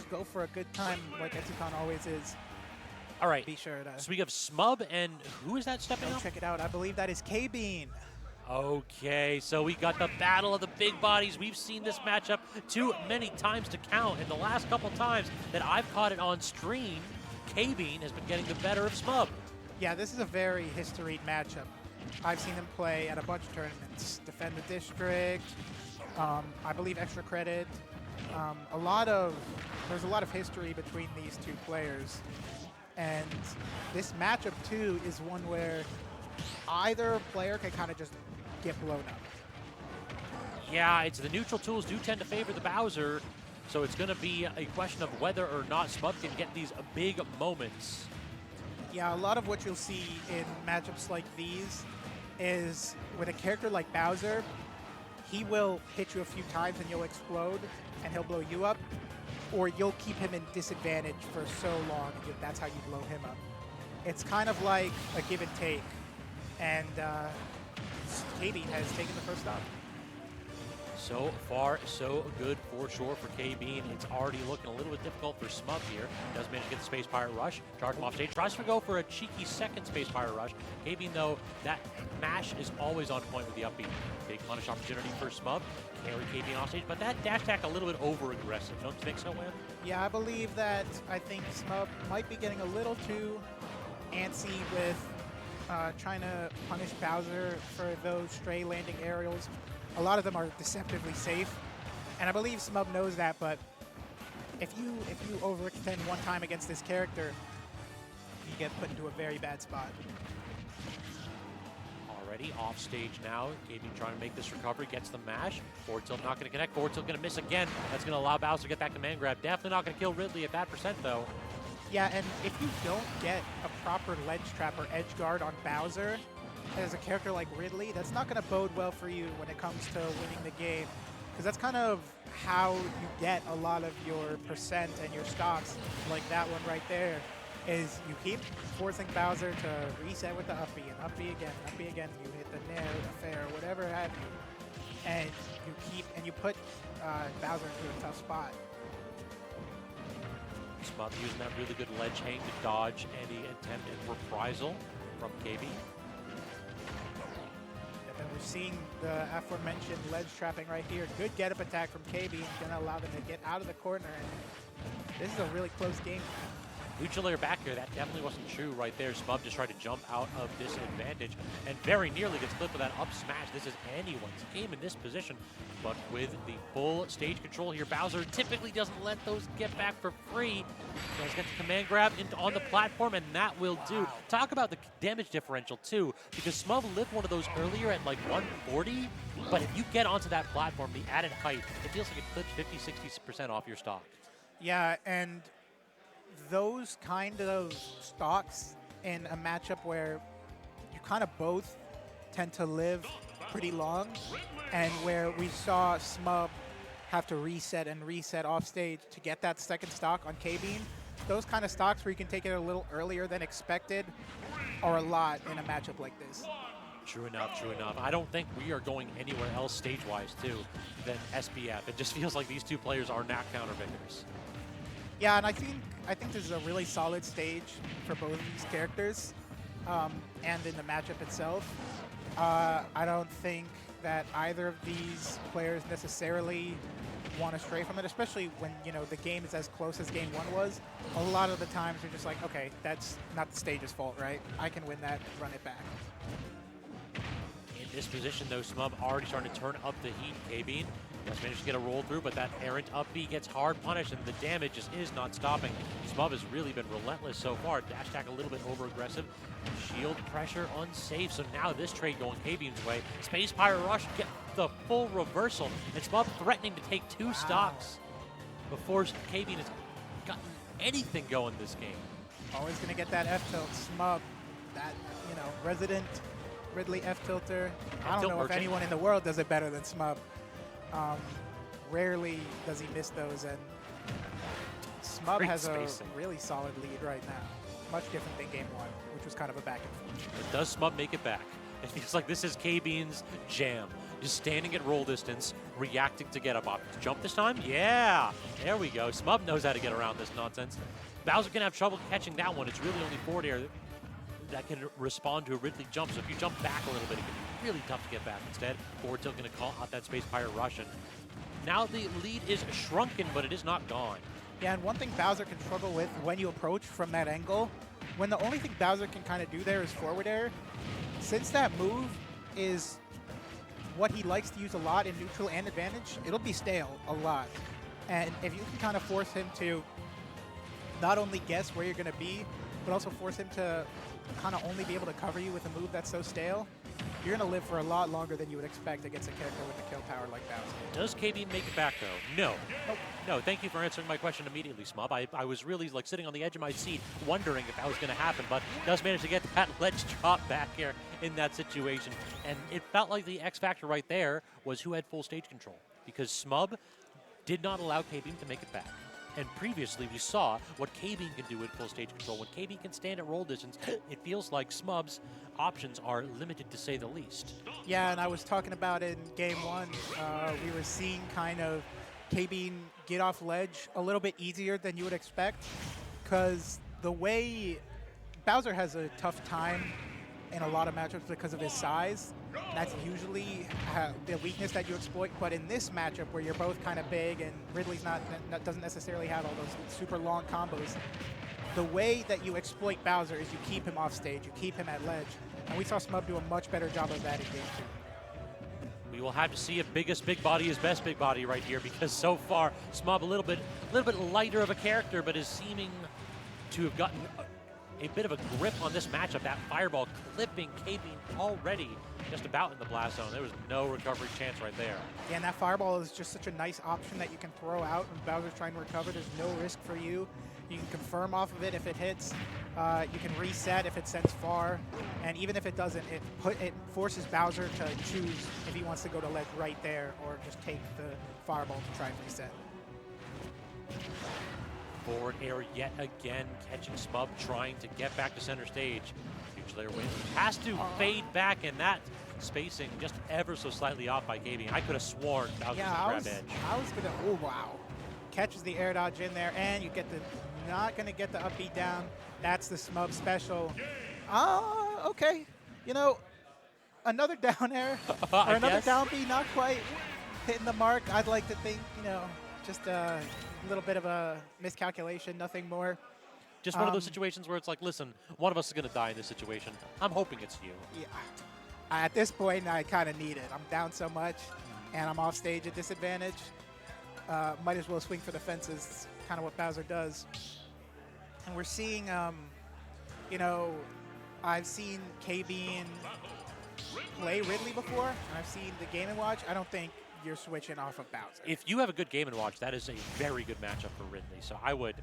just go for a good time like Etsukan always is. All right. Be sure to So we have Smub, and who is that stepping up? check it out. I believe that is K-Bean. Okay, so we got the battle of the big bodies. We've seen this matchup too many times to count, and the last couple times that I've caught it on stream, K-Bean has been getting the better of Smub. Yeah, this is a very historied matchup. I've seen him play at a bunch of tournaments. Defend the District, I believe Extra Credit. There's a lot of history between these two players. And this matchup too is one where either player can kind of just get blown up. Yeah, it's the neutral tools do tend to favor the Bowser, so it's going to be a question of whether or not Smub can get these big moments. Yeah, a lot of what you'll see in matchups like these is with a character like Bowser, he will hit you a few times and you'll explode and he'll blow you up, or you'll keep him in disadvantage for so long and that's how you blow him up. It's kind of like a give and take, and K-Bean has taken the first stop. So far, so good for sure for K-Bean. It's already looking a little bit difficult for Smub here. Does manage to get the Space Pirate Rush. Charge him off stage. Tries to go for a cheeky second Space Pirate Rush. K-Bean, though, that mash is always on point with the upbeat. Big punish opportunity for Smub. Carry K-Bean off stage, but that dash attack a little bit over-aggressive. Don't you think so, Wim? Yeah, I believe that. I think Smub might be getting a little too antsy with trying to punish Bowser for those stray landing aerials. A lot of them are deceptively safe, and I believe Smub knows that, but if you overextend one time against this character, you get put into a very bad spot. Already off stage now. K-Bean trying to make this recovery, gets the mash. Forward tilt not going to connect. Forward tilt going to miss again. That's going to allow Bowser to get that command grab. Definitely not going to kill Ridley at that percent, though. Yeah, and if you don't get a proper ledge trap or edge guard on Bowser, as a character like Ridley, that's not going to bode well for you when it comes to winning the game. Because that's kind of how you get a lot of your percent and your stocks, like that one right there, is you keep forcing Bowser to reset with the uppy, and uppy again, you hit the nair, the fair, whatever have you. And you put Bowser into a tough spot. Smub using that really good ledge hang to dodge any attempted reprisal from KB. And we're seeing the aforementioned ledge trapping right here. Good get-up attack from KB. It's going to allow them to get out of the corner. And this is a really close game. Neutral layer back here, that definitely wasn't true right there. Smub just tried to jump out of disadvantage and very nearly gets clipped with that up smash. This is anyone's game in this position, but with the full stage control here, Bowser typically doesn't let those get back for free. He's got the command grab on the platform, and that will do. Talk about the damage differential too, because Smub lived one of those earlier at like 140, but if you get onto that platform, the added height, it feels like it clips 50-60% off your stock. Yeah, and those kind of stocks in a matchup where you kind of both tend to live pretty long, and where we saw Smub have to reset and reset off stage to get that second stock on K-Bean, those kind of stocks where you can take it a little earlier than expected are a lot in a matchup like this. True enough, true enough. I don't think we are going anywhere else stage-wise, too, than SBF. It just feels like these two players are not counter victors. Yeah, and I think this is a really solid stage for both of these characters, and in the matchup itself. I don't think that either of these players necessarily want to stray from it, especially when, you know, the game is as close as game one was. A lot of the times you're just like, okay, that's not the stage's fault, right? I can win that, run it back. In this position, though, Smub already starting to turn up the heat. K-Bean just managed to get a roll through, but that errant up B gets hard punished, and the damage just is not stopping. Smub has really been relentless so far. Dash attack a little bit over-aggressive. Shield pressure unsafe, so now this trade going K-Bean's way. Space Pirate Rush get the full reversal, and Smub threatening to take two stocks before K-Bean has gotten anything going this game. Always going to get that F-tilt. Smub, that, you know, resident Ridley F-tilter. I don't know if anyone in the world does it better than Smub. Rarely does he miss those, and Smub has a really solid lead right now. Much different than game one, which was kind of a back and forth. But does Smub make it back? It feels like this is K-Bean's jam. just standing at roll distance, reacting to get up options. Jump this time? Yeah! There we go. Smub knows how to get around this nonsense. Bowser can have trouble catching that one. It's really only forward air that can respond to a Ridley jump. So if you jump back a little bit, it can be really tough to get back. Instead, forward tilt going to call out that space pirate rush. And now the lead is shrunken, but it is not gone. Yeah, and one thing Bowser can struggle with when you approach from that angle, when the only thing Bowser can kind of do there is forward air, since that move is what he likes to use a lot in neutral and advantage, it'll be stale a lot. And if you can kind of force him to not only guess where you're going to be, but also force him to kind of only be able to cover you with a move that's so stale, you're going to live for a lot longer than you would expect against a character with a kill power like Bowser. Does KB make it back, though? No. Nope. No, thank you for answering my question immediately, Smub. I was really like sitting on the edge of my seat wondering if that was going to happen, but does manage to get that ledge drop back here in that situation. And it felt like the X factor right there was who had full stage control, because Smub did not allow KB to make it back. And previously, we saw what KB can do with full stage control. When KB can stand at roll distance, it feels like Smub's options are limited, to say the least. Yeah, and I was talking about in game one, we were seeing kind of KB get off ledge a little bit easier than you would expect, because the way Bowser has a tough time in a lot of matchups because of his size. That's usually the weakness that you exploit. But in this matchup where you're both kind of big and Ridley's doesn't necessarily have all those super long combos, the way that you exploit Bowser is you keep him off stage, you keep him at ledge. And we saw Smub do a much better job of that in game 2. We will have to see if biggest big body is best big body right here, because so far Smub a little bit lighter of a character, but is seeming to have gotten a bit of a grip on this matchup. That fireball clipping KB already just about in the blast zone. There was no recovery chance right there. Yeah, and that fireball is just such a nice option that you can throw out when Bowser's trying to recover. There's no risk for you. You can confirm off of it if it hits. You can reset if it sends far. And even if it doesn't, it forces Bowser to choose if he wants to go to ledge right there or just take the fireball to try and reset. Forward air yet again, catching Smub, trying to get back to center stage. Huge layer win. Has to fade back, and that spacing just ever so slightly off by KB. I could have sworn Bowser's grab edge. I was gonna, oh wow. Catches the air dodge in there, and you get the, not gonna get the up beat down. That's the Smub special. Okay. You know, another down air, or another down B, not quite hitting the mark. I'd like to think, you know, just a little bit of a miscalculation, nothing more. Just one of those situations where it's like, listen, one of us is going to die in this situation. I'm hoping it's you. Yeah. At this point, I kind of need it. I'm down so much, and I'm off stage at disadvantage. Might as well swing for the fences, kind of what Bowser does. And we're seeing, you know, I've seen KB play Ridley before, and I've seen the Game & Watch. I don't think you're switching off of Bowser. If you have a good Game & Watch, that is a very good matchup for Ridley. So I would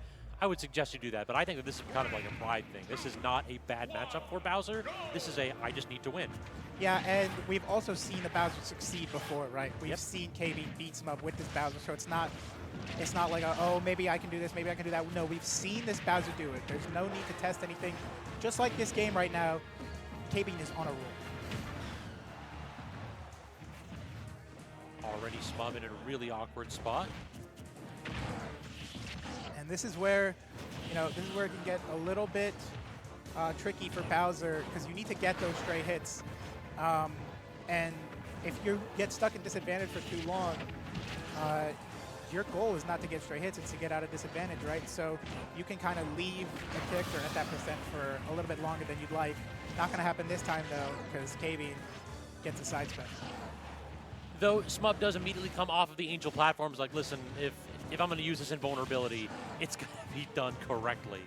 suggest you do that. But I think that this is kind of like a pride thing. This is not a bad matchup for Bowser. This is I just need to win. Yeah, and we've also seen the Bowser succeed before, right? We've seen KB beat Smub with this Bowser, so it's not like, oh, maybe I can do this, maybe I can do that. No, we've seen this Bowser do it. There's no need to test anything. Just like this game right now, KB is on a roll. Already Smub in a really awkward spot. And this is where, you know, this is where it can get a little bit tricky for Bowser, because you need to get those stray hits. And if you get stuck in disadvantage for too long, your goal is not to get stray hits, it's to get out of disadvantage, right? So you can kind of leave the character at that percent for a little bit longer than you'd like. Not going to happen this time, though, because KB gets a side spec. Though Smub does immediately come off of the Angel platforms like, listen, if I'm going to use this invulnerability, it's going to be done correctly.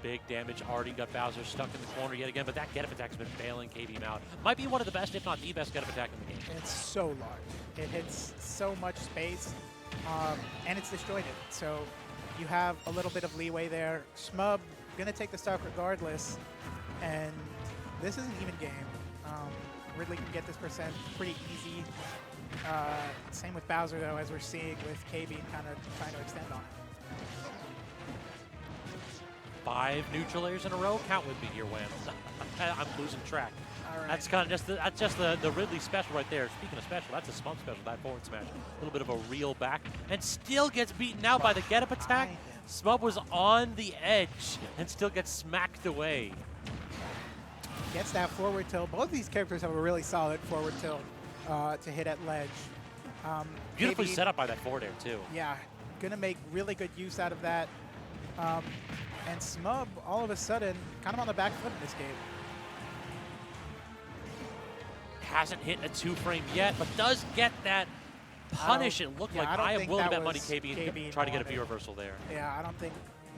Big damage, already got Bowser stuck in the corner yet again, but that get-up attack's been bailing KB out. Might be one of the best, if not the best get-up attack in the game. It's so large. It hits so much space, and it's destroyed it. So you have a little bit of leeway there. Smub going to take the stock regardless, and this is an even game. Ridley can get this percent pretty easy. Same with Bowser, though, as we're seeing with KB kind of trying to extend on it. 5 neutral airs in a row? Count with me here, Wham. I'm losing track. All right. That's kind of just the Ridley special right there. Speaking of special, that's a smub special. That forward smash, a little bit of a reel back, and still gets beaten out by the get up attack. Smub was on the edge and still gets smacked away. Gets that forward tilt. Both of these characters have a really solid forward tilt to hit at ledge. Beautifully KBE, set up by that forward air too. Yeah, gonna make really good use out of that. And Smub, all of a sudden, kind of on the back foot in this game. Hasn't hit a 2-frame yet, but does get that punish. It looked like I am willing to bet money KB and try to get a V reversal there. Yeah, I don't think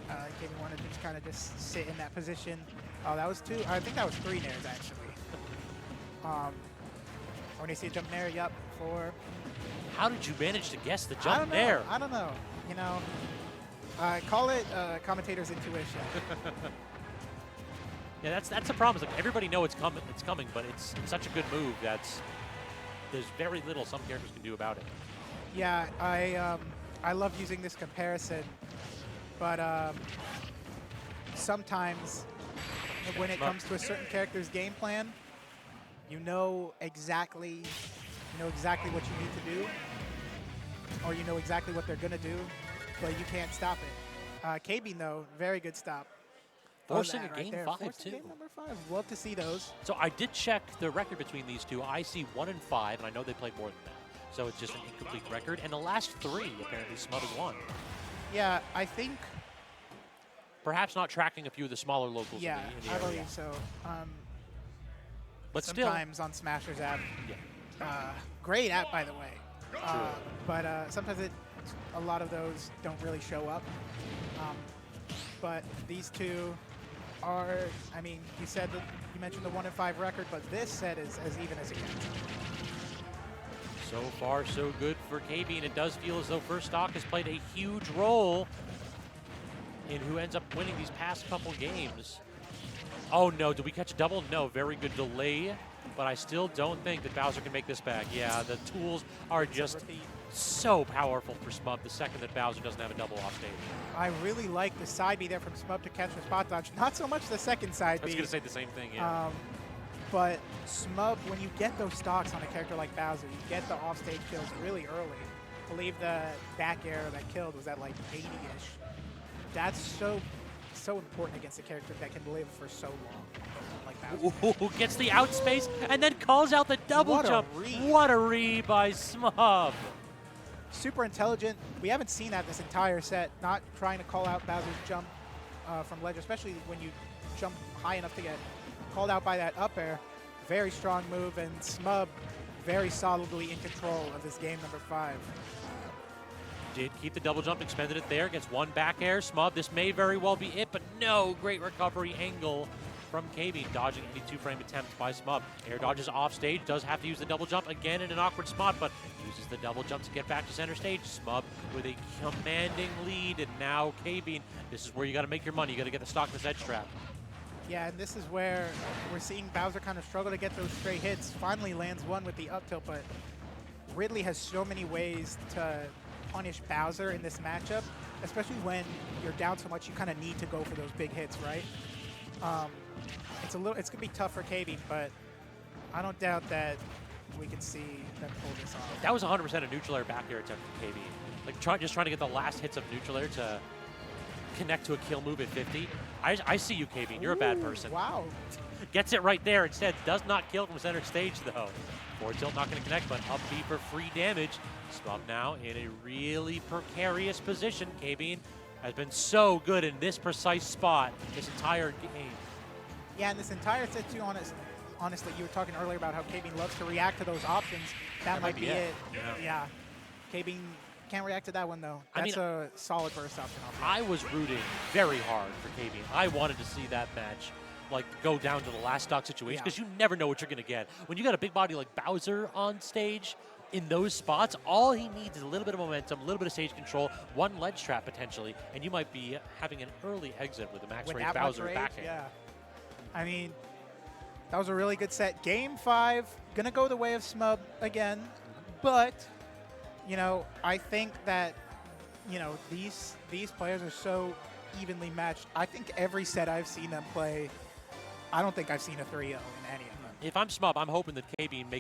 KB wanted to just kind of just sit in that position. Oh, that was 2. I think that was 3 nairs actually. When you see a jump nair, yep, 4. How did you manage to guess the I jump don't know. nair? I don't know. You know, call it commentator's intuition. Yeah, that's the problem. It's like everybody know it's coming, but it's such a good move that there's very little some characters can do about it. Yeah, I love using this comparison, but sometimes when it comes to a certain character's game plan, you know exactly what you need to do, or you know exactly what they're gonna do, but you can't stop it. KB, though, very good stop. Forcing that a game right 5 Forcing too. Game number 5. Love to see those. So I did check the record between these two. I see 1 and 5, and I know they played more than that. So it's just an incomplete record. And the last 3, apparently, Smub has won. Yeah, I think. Perhaps not tracking a few of the smaller locals Yeah, in the I area. believe so. But still, sometimes on Smasher's app. yeah. Great app, by the way. But sometimes a lot of those don't really show up. But these two are, I mean, you mentioned the 1 and 5 record, but this set is as even as it gets. So far, so good for KB, and it does feel as though First Stock has played a huge role in who ends up winning these past couple games. Oh no, did we catch a double? No, very good delay, but I still don't think that Bowser can make this back. Yeah, the tools are just so powerful for Smub the second that Bowser doesn't have a double off stage. I really like the side B there from Smub to catch the spot dodge. Not so much the second side B. I was going to say the same thing, yeah. But Smub, when you get those stocks on a character like Bowser, you get the offstage kills really early. I believe the back air that killed was at like 80-ish. That's so important against a character that can live for so long, like Bowser. Ooh, gets the outspace and then calls out the double jump. What a read by Smub. Super intelligent. We haven't seen that this entire set, not trying to call out Bowser's jump from ledge, especially when you jump high enough to get called out by that up air. Very strong move, and Smub very solidly in control of this game number 5. Did keep the double jump, expended it there, gets 1 back air. Smub, this may very well be it, but no, great recovery angle from KB, dodging any 2-frame attempts by Smub. Air dodges off stage, does have to use the double jump again in an awkward spot, but uses the double jump to get back to center stage. Smub with a commanding lead, and now KB, this is where you got to make your money. You got to get the stock this edge trap. Yeah, and this is where we're seeing Bowser kind of struggle to get those straight hits. Finally lands one with the up tilt, but Ridley has so many ways to punish Bowser in this matchup, especially when you're down so much, you kind of need to go for those big hits, right? It's gonna be tough for KB, but I don't doubt that we can see them pull this off. That was 100% a neutral air back air attempt from KB. Like just trying to get the last hits of neutral air to connect to a kill move at 50. I see you, KB. You're a bad person. Wow. Gets it right there. Instead, does not kill from center stage, though. Forward tilt not going to connect, but up B for free damage. Smub now in a really precarious position. KB has been so good in this precise spot this entire game. Yeah, and this entire set, too, honestly, you were talking earlier about how KB loves to react to those options. That might be it. Yeah. KB can't react to that one, though. That's a solid burst option. I was rooting very hard for KB. I wanted to see that match go down to the last stock situation, because you never know what you're going to get. When you got a big body like Bowser on stage, in those spots, all he needs is a little bit of momentum, a little bit of stage control, 1 ledge trap potentially, and you might be having an early exit with the max rage Bowser backhand. Yeah. I mean, that was a really good set. Game 5, gonna go the way of Smub again, but, you know, I think that, you know, these players are so evenly matched. I think every set I've seen them play, I don't think I've seen a 3-0 in any of them. if I'm smub, I'm hoping that KB makes